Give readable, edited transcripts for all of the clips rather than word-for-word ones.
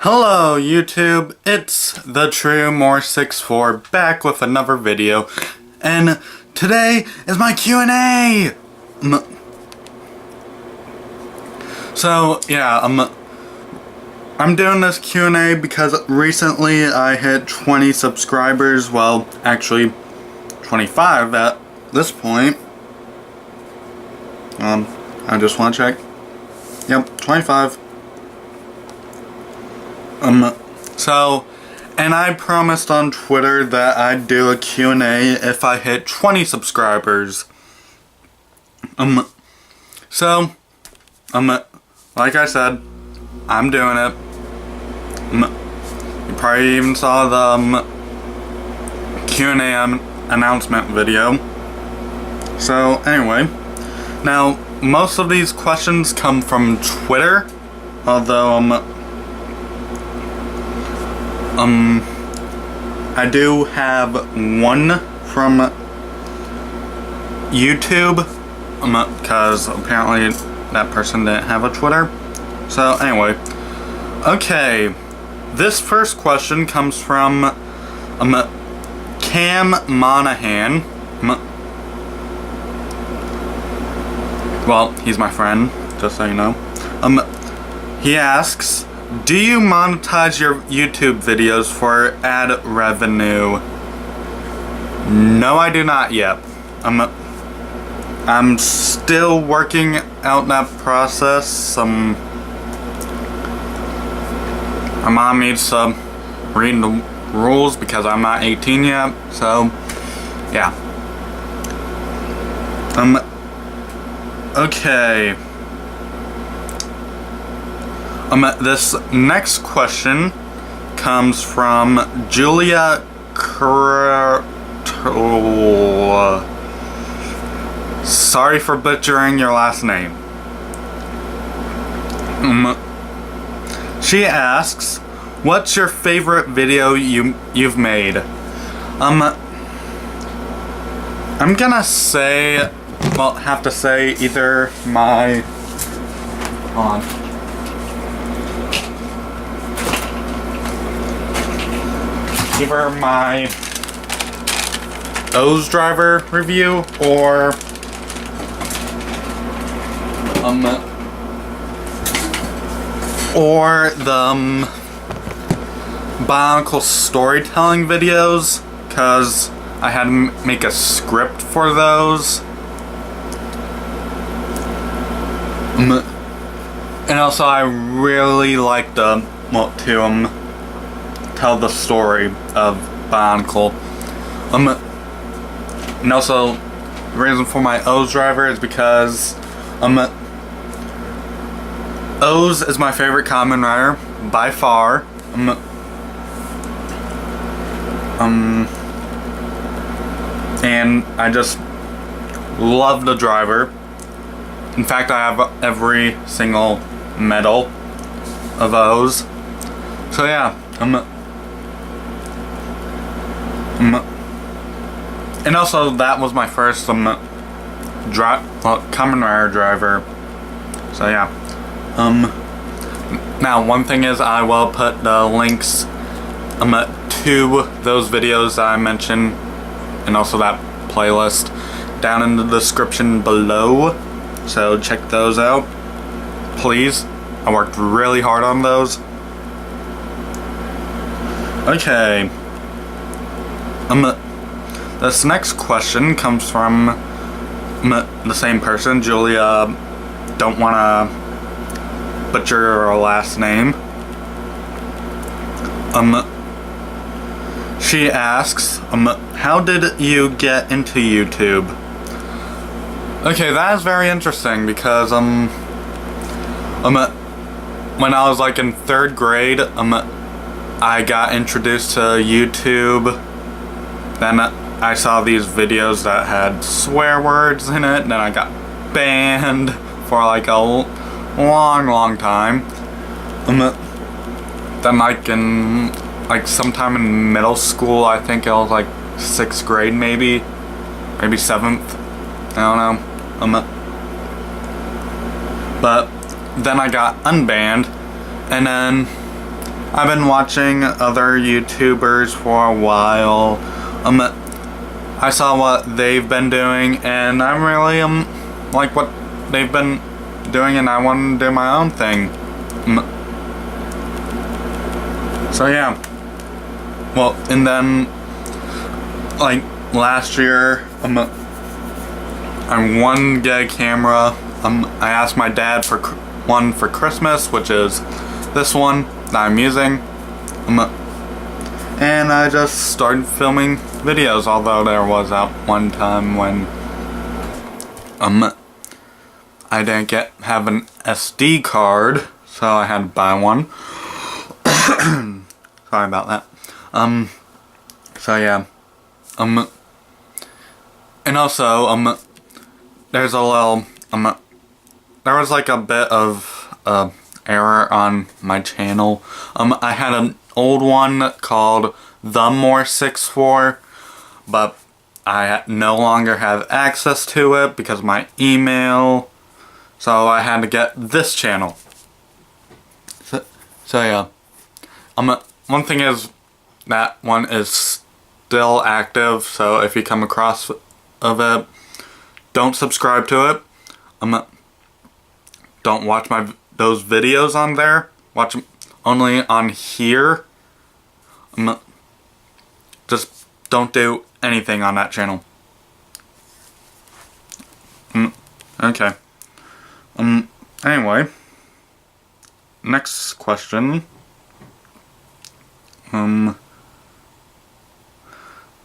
Hello YouTube, it's the True More 64 back with another video, and today is my Q&A. So yeah, I'm doing this Q&A because recently I hit 20 subscribers. Well, actually 25 at this point. I just want to check. Yep, 25. And I promised on Twitter that I'd do a Q&A if I hit 20 subscribers. Like I said, I'm doing it. You probably even saw the Q&A announcement video. So, anyway. Now, most of these questions come from Twitter, although, I do have one from YouTube, because apparently that person didn't have a Twitter. So anyway, okay, this first question comes from Cam Monahan. Well, he's my friend, just so you know. He asks, do you monetize your YouTube videos for ad revenue? No, I do not yet. I'm still working out that process. My mom needs to read the rules because I'm not 18 yet. So, yeah. Okay. This next question comes from Julia Sorry for butchering your last name. She asks, what's your favorite video you've made? I'm gonna say, well, have to say either my, hold on. Either my OOO Driver review or the Bionicle storytelling videos, because I had to make a script for those. And also I really like to tell the story of Bakugan. And also, the reason for my OOO Driver is because OOO is my favorite Kamen Rider by far. And I just love the driver. In fact, I have every single medal of OOO. So yeah, and also that was my first Kamen Rider driver. So yeah. Now one thing is, I will put the links to those videos that I mentioned, and also that playlist, down in the description below. So check those out, please. I worked really hard on those. Okay. This next question comes from the same person, Julia. Don't wanna butcher her last name. She asks, how did you get into YouTube? Okay, that is very interesting because when I was like in 3rd grade, I got introduced to YouTube. Then I saw these videos that had swear words in it, and then I got banned for like a long time. Then like sometime in middle school, I think it was like 6th grade maybe 7th, I don't know. But then I got unbanned, and then I've been watching other YouTubers for a while. I saw what they've been doing, and I really like what they've been doing, and I want to do my own thing. So yeah. Well, and then like last year, I won to get a camera. I asked my dad for one for Christmas, which is this one that I'm using. And I just started filming videos, although there was that one time when I didn't have an SD card, so I had to buy one. Sorry about that. So yeah. And also, there's a little, there was like a bit of, error on my channel. I had an old one called The More64, but I no longer have access to it because of my email, so I had to get this channel. So yeah. One thing is, that one is still active, so if you come across of it, don't subscribe to it. Don't watch those videos on there. Watch them only on here. Just don't do anything on that channel. Okay. Anyway. Next question.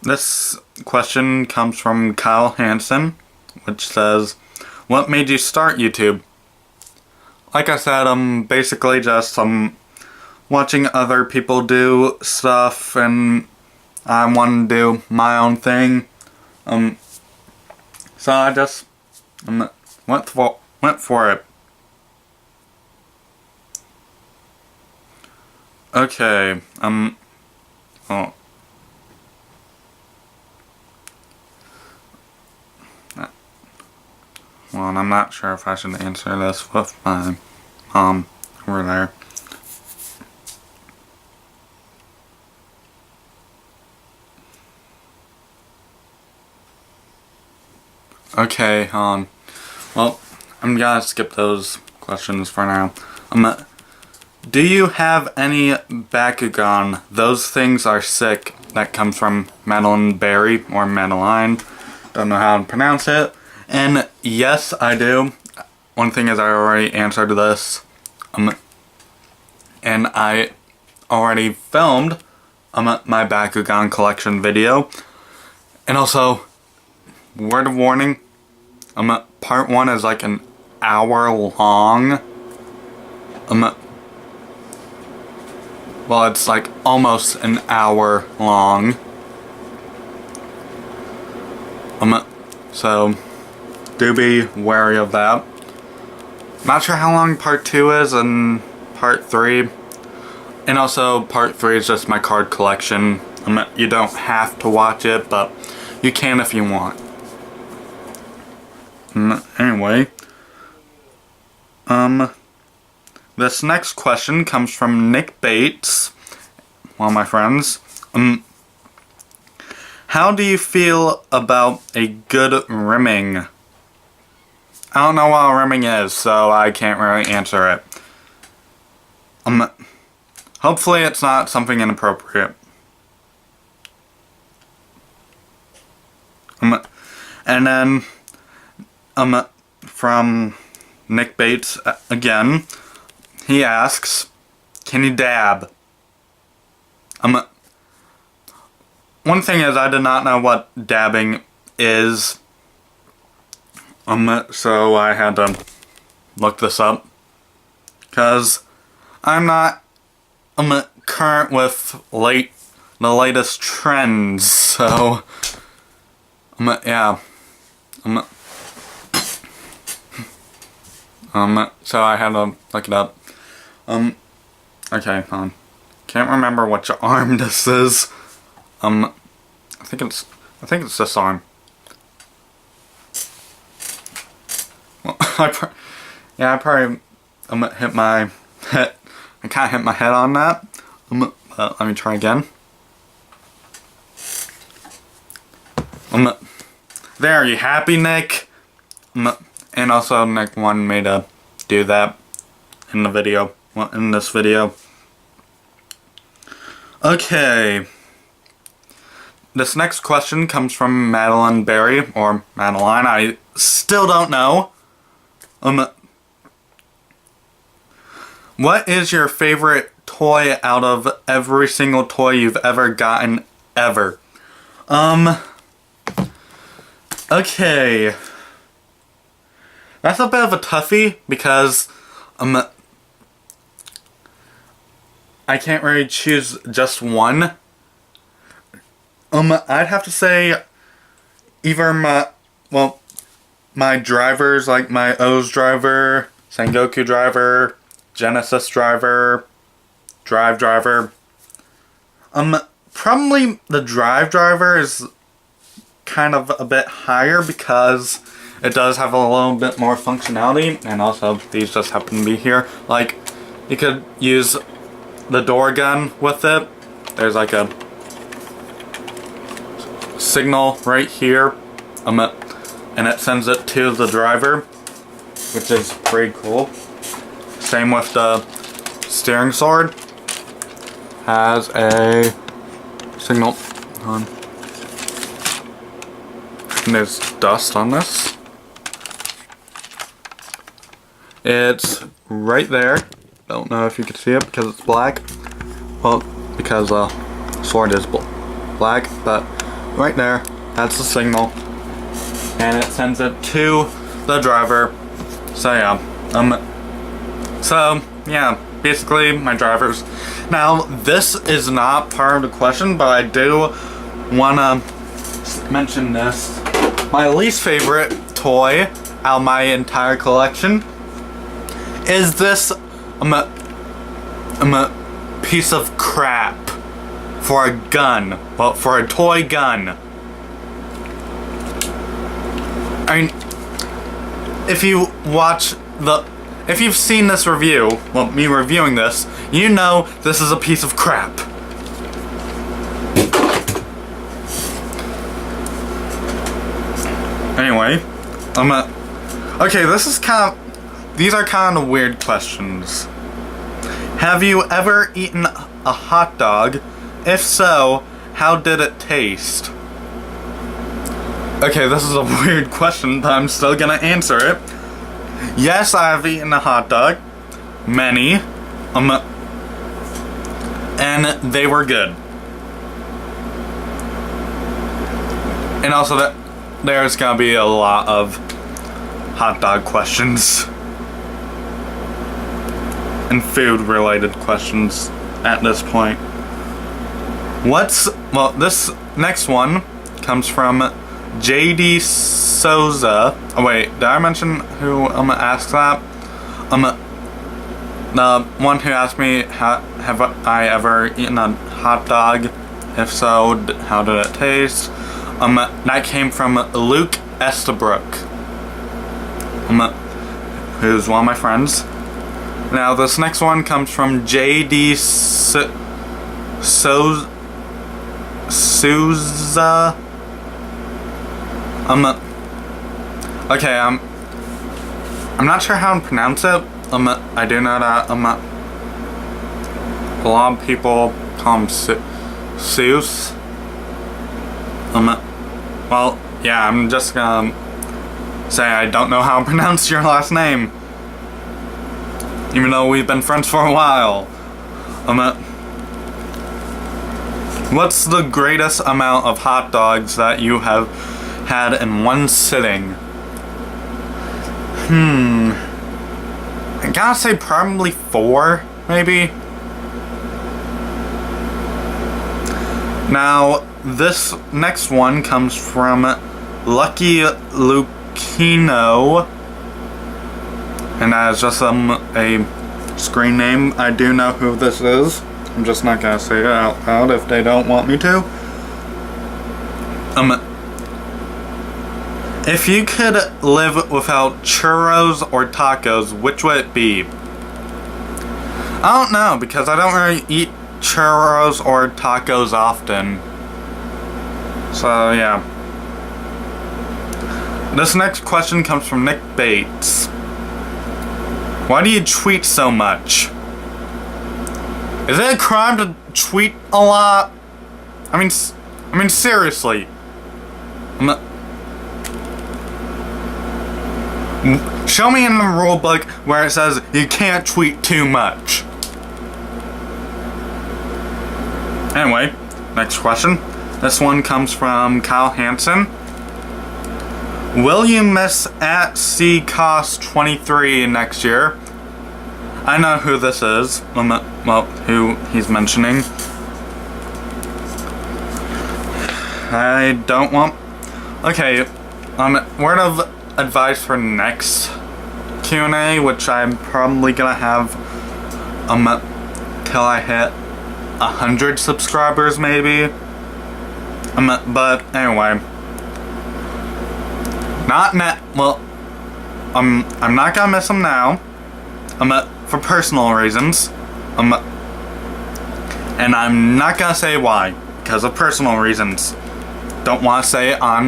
This question comes from Kyle Hansen, which says, what made you start YouTube? Like I said, basically just watching other people do stuff, and I wanted to do my own thing. So I just went for it. Okay. Oh. Well, I'm not sure if I should answer this with my mom over there. Okay, well, I'm gonna skip those questions for now. Do you have any Bakugan? Those things are sick. That comes from Madeline Berry, or Madeline. Don't know how to pronounce it. And yes, I do. One thing is, I already answered this. And I already filmed my Bakugan collection video. And also, word of warning, part 1 is like an hour long. Well, it's like almost an hour long. So do be wary of that. Not sure how long part 2 is and part 3. And also part 3 is just my card collection. You don't have to watch it, but you can if you want. Anyway. This next question comes from Nick Bates, one of my friends. How do you feel about a good rimming? I don't know what a rimming is, so I can't really answer it. Hopefully it's not something inappropriate. And then, from Nick Bates again, he asks, can you dab? One thing is, I did not know what dabbing is. So I had to look this up. Cause I'm not current with the latest trends, so yeah. So I had to look it up. Okay, can't remember which arm this is. I think it's this arm. Well, I probably hit my head. I can't hit my head on that. Let me try again. There, are you happy, Nick? And also, Nick wanted me to do that in the video. Well, in this video. Okay. This next question comes from Madeline Berry, or Madeline, I still don't know. What is your favorite toy out of every single toy you've ever gotten, ever? Okay. That's a bit of a toughie, because, I can't really choose just one. I'd have to say either my drivers, like my OOO Driver, Sengoku Driver, Genesis Driver, Driver. Probably the Driver is kind of a bit higher because it does have a little bit more functionality, and also these just happen to be here. Like, you could use the door gun with it. There's like a signal right here, and it sends it to the driver, which is pretty cool. Same with the steering sword. Has a signal on. And there's dust on this. It's right there. Don't know if you can see it because it's black. Well, because the sword is black, but right there, that's the signal. And it sends it to the driver. So yeah. Basically my drivers. Now, this is not part of the question, but I do wanna mention this. My least favorite toy out of my entire collection is this piece of crap for a gun. Well, for a toy gun. I mean, if you've seen this review, well, me reviewing this, you know this is a piece of crap. Anyway, okay, these are kind of weird questions. Have you ever eaten a hot dog? If so, how did it taste? Okay, this is a weird question, but I'm still gonna answer it. Yes, I have eaten a hot dog. Many. And they were good. And also that there's gonna be a lot of hot dog questions. And food related questions at this point. This next one comes from JD Souza. Oh wait, did I mention who asked that? The one who asked me, have I ever eaten a hot dog? If so, how did it taste? That came from Luke Estabrook, who's one of my friends. Now this next one comes from JD Souza. Okay, I'm not sure how to pronounce it. I do know that, a lot of people call him Seuss. Well, yeah, I'm just gonna say I don't know how to pronounce your last name. Even though we've been friends for a while. What's the greatest amount of hot dogs that you have had in one sitting? I gotta say probably 4, maybe. Now, this next one comes from Lucky Lucino. And that is just a screen name. I do know who this is. I'm just not gonna say it out loud if they don't want me to. If you could live without churros or tacos, which would it be? I don't know, because I don't really eat churros or tacos often. So yeah. This next question comes from Nick Bates. Why do you tweet so much? Is it a crime to tweet a lot? I mean seriously. Show me in the rule book where it says you can't tweet too much. Anyway, next question. This one comes from Kyle Hansen. Will you miss at CCOS23 next year? I know who this is. Well, who he's mentioning. I don't want... Okay, word of advice for next Q&A, which I'm probably gonna have till I hit 100 subscribers maybe. But anyway, I'm not gonna miss them now. For personal reasons. And I'm not gonna say why, because of personal reasons. Don't want to say it on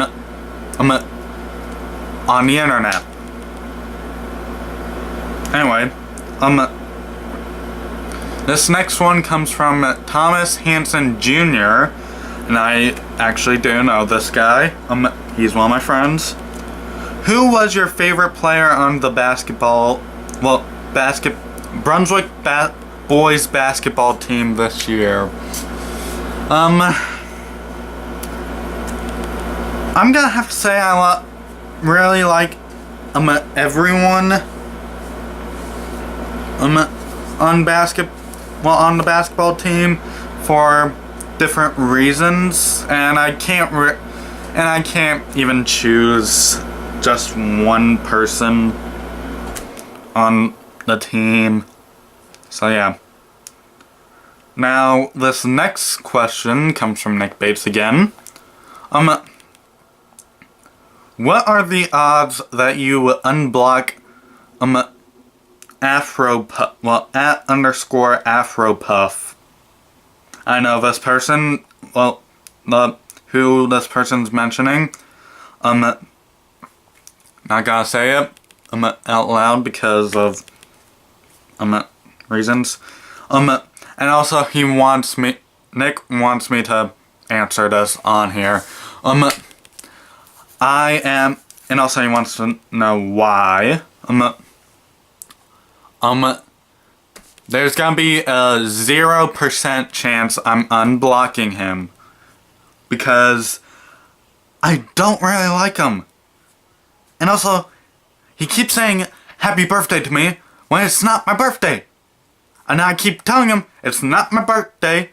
the internet. Anyway, this next one comes from Thomas Hansen Jr. And I actually do know this guy. He's one of my friends. Who was your favorite player on the Brunswick boys basketball team this year? I'm gonna have to say I really like everyone on the basketball team for different reasons, and I can't even choose just one person on the team. So yeah. Now this next question comes from Nick Bates again. What are the odds that you unblock @_Afropuff? I know this person, who this person's mentioning. Not gonna say it out loud because of reasons. And also Nick wants me to answer this on here. And also he wants to know why. There's gonna be a 0% chance I'm unblocking him. Because I don't really like him. And also, he keeps saying happy birthday to me when it's not my birthday. And I keep telling him it's not my birthday.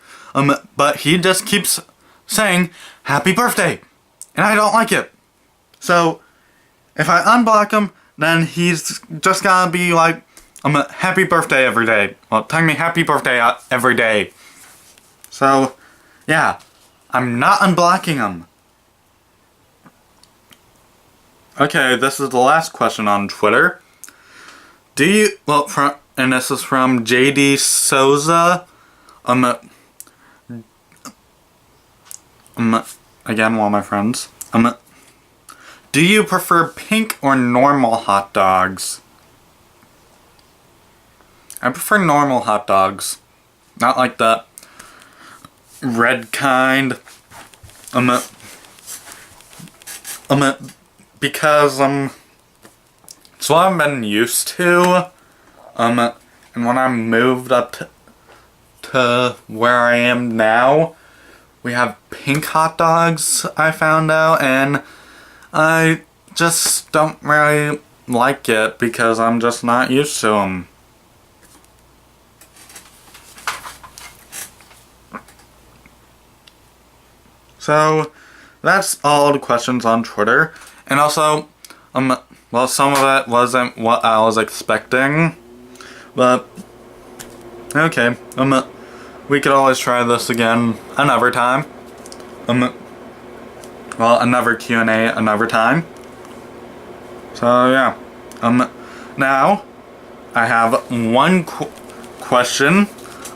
But he just keeps saying happy birthday. And I don't like it. So, if I unblock him, then he's just gonna be like, happy birthday every day. Well, telling me happy birthday every day. So, yeah, I'm not unblocking him. Okay, this is the last question on Twitter. And this is from JD Souza. Again, one of my friends. Do you prefer pink or normal hot dogs? I prefer normal hot dogs. Not like the red kind. Because, it's what I've been used to. And when I moved up to where I am now, we have pink hot dogs, I found out, and I just don't really like it because I'm just not used to them. So, that's all the questions on Twitter. And also, some of it wasn't what I was expecting. But, okay, we could always try this again another time. Another Q&A another time. So, yeah. Now, I have one question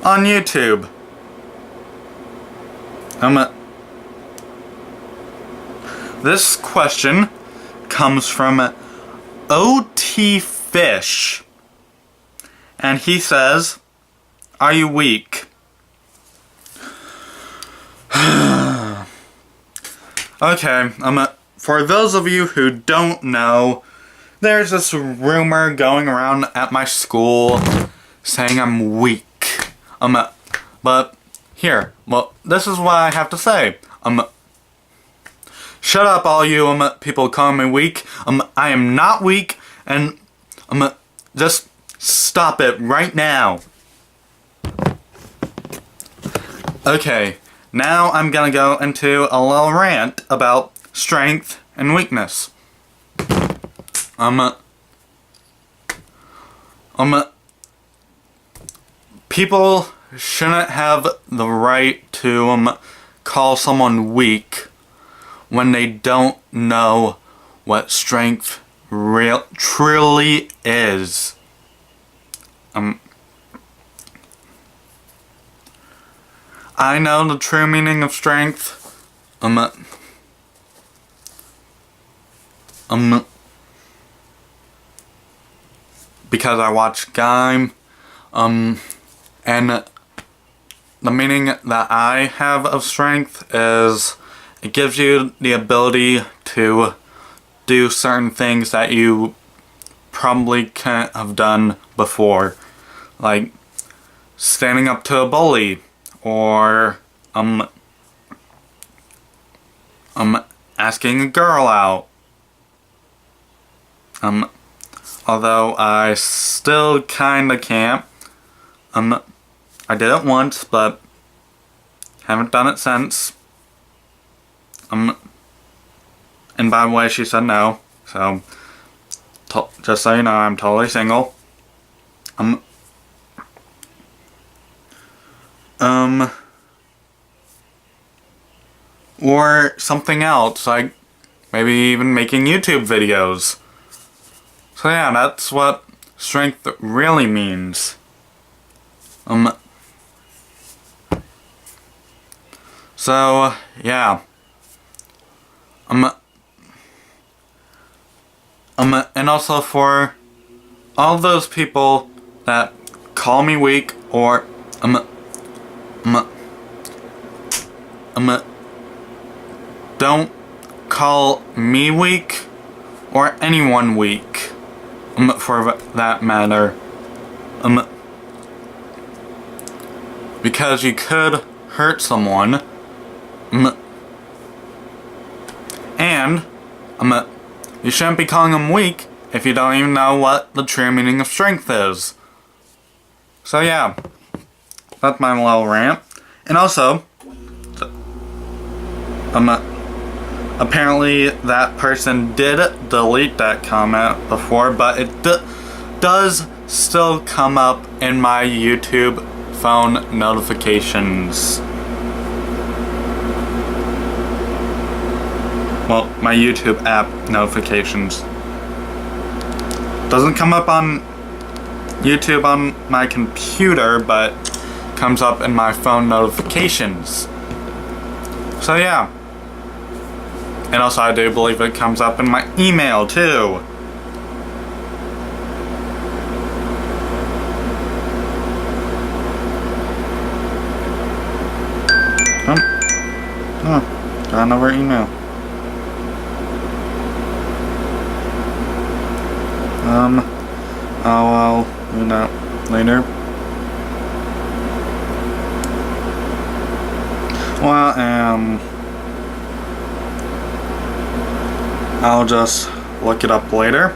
on YouTube. This question comes from OT Fish. And he says, are you weak? Okay, for those of you who don't know, there's this rumor going around at my school saying I'm weak. But here, well, this is what I have to say. Shut up, all you people calling me weak. I am not weak, and just stop it right now. Okay, now I'm gonna go into a little rant about strength and weakness. People shouldn't have the right to call someone weak when they don't know what strength truly is. I know the true meaning of strength. Because I watch Gaim, and the meaning that I have of strength is it gives you the ability to do certain things that you probably can't have done before, like standing up to a bully, or asking a girl out. Although I still kinda can't. I did it once, but haven't done it since. And by the way, she said no, so just so you know, I'm totally single. Or something else, like maybe even making YouTube videos. So yeah, that's what strength really means. So yeah. And also for all those people that call me weak or don't call me weak or anyone weak, for that matter, because you could hurt someone, and you shouldn't be calling them weak if you don't even know what the true meaning of strength is. So yeah, that's my little rant. And also, apparently that person did delete that comment before, but it does still come up in my YouTube phone notifications. Well, my YouTube app notifications. Doesn't come up on YouTube on my computer, but comes up in my phone notifications. So yeah. And also I do believe it comes up in my email too. Got another email. I'll do that later. Well, I'll just look it up later.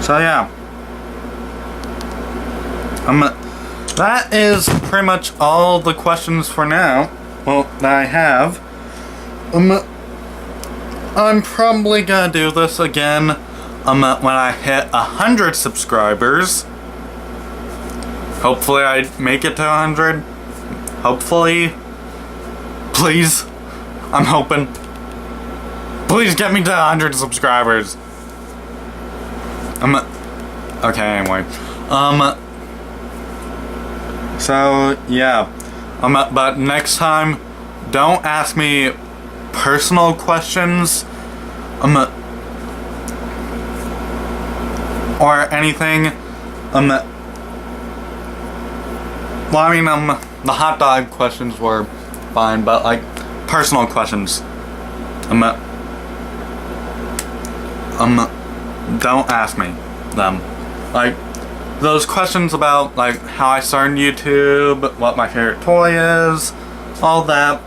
So yeah. That is pretty much all the questions for now. Well, that I have. I'm probably gonna do this again when I hit 100 subscribers. Hopefully I make it to 100. Hopefully. Please. I'm hoping. Please get me to 100 subscribers. Okay, anyway. So yeah, but next time, don't ask me personal questions, or anything. Well, I mean, the hot dog questions were fine, but like personal questions, don't ask me them. Like those questions about like how I started YouTube, what my favorite toy is, all that.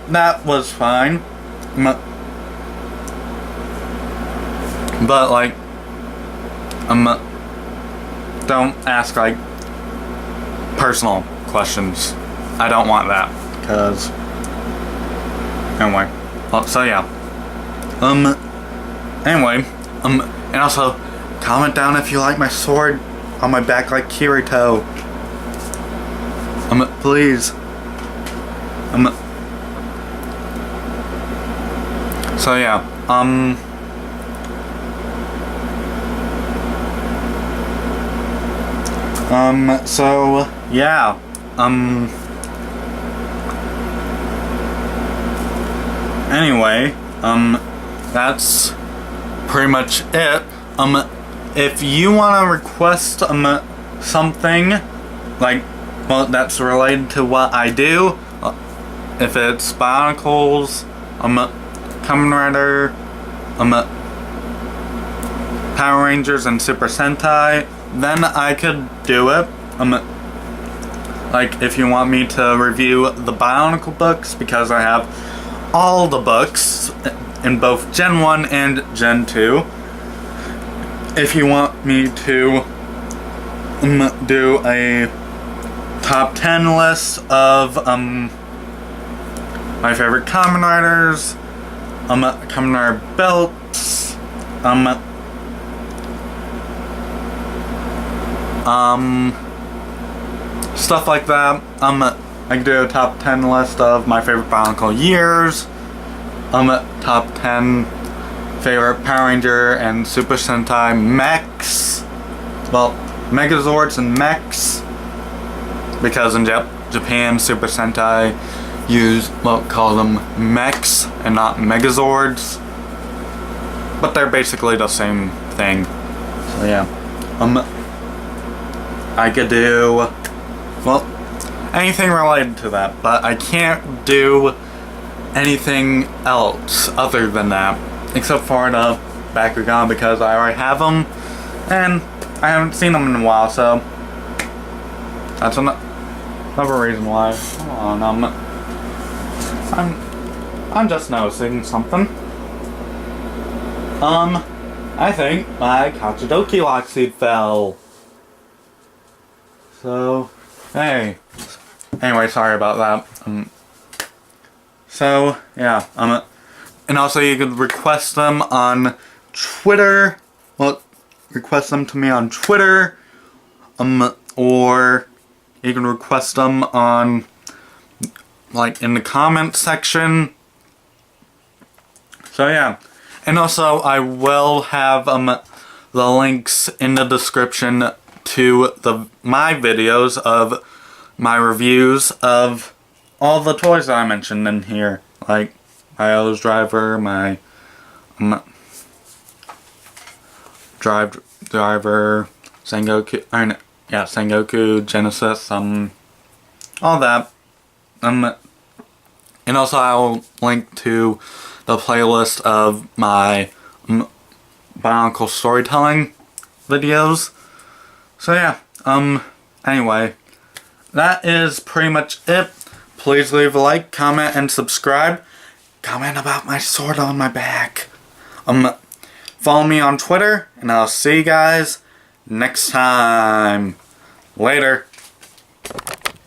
That was fine. But like, don't ask like personal questions. I don't want that, cause anyway. So yeah. Anyway. And also, comment down if you like my sword on my back like Kirito. Please. So yeah. So yeah. Anyway, that's pretty much it. If you want to request something like, well, that's related to what I do, if it's Bionicles, Kamen Rider, Power Rangers, and Super Sentai, then I could do it. Like if you want me to review the Bionicle books, because I have all the books in both Gen 1 and Gen 2. If you want me to do a top 10 list of my favorite Kamen Riders, Kamen Rider belts, stuff like that. I can do a top 10 list of my favorite Bionicle years, top 10 favorite Power Ranger and Super Sentai mechs, well, Megazords and mechs, because in Japan, Super Sentai call them mechs and not Megazords, but they're basically the same thing. So yeah, I could do, well, anything related to that, but I can't do anything else other than that, except for the Bakugan, because I already have them, and I haven't seen them in a while, so that's another reason why. Hold on, I'm just noticing something. I think my Kachidoki lock seed fell. So, hey. Anyway, sorry about that. So, yeah, and also you could request them on Twitter. Well, request them to me on Twitter. Or you can request them on, like, in the comment section. So, yeah. And also, I will have, the links in the description to my videos of my reviews of all the toys that I mentioned in here, like my OOO Driver, my Driver, Sengoku, Sengoku, Genesis, all that, and also I'll link to the playlist of my Bionicle storytelling videos. So yeah, anyway, that is pretty much it. Please leave a like, comment, and subscribe. Comment about my sword on my back. Follow me on Twitter, and I'll see you guys next time. Later.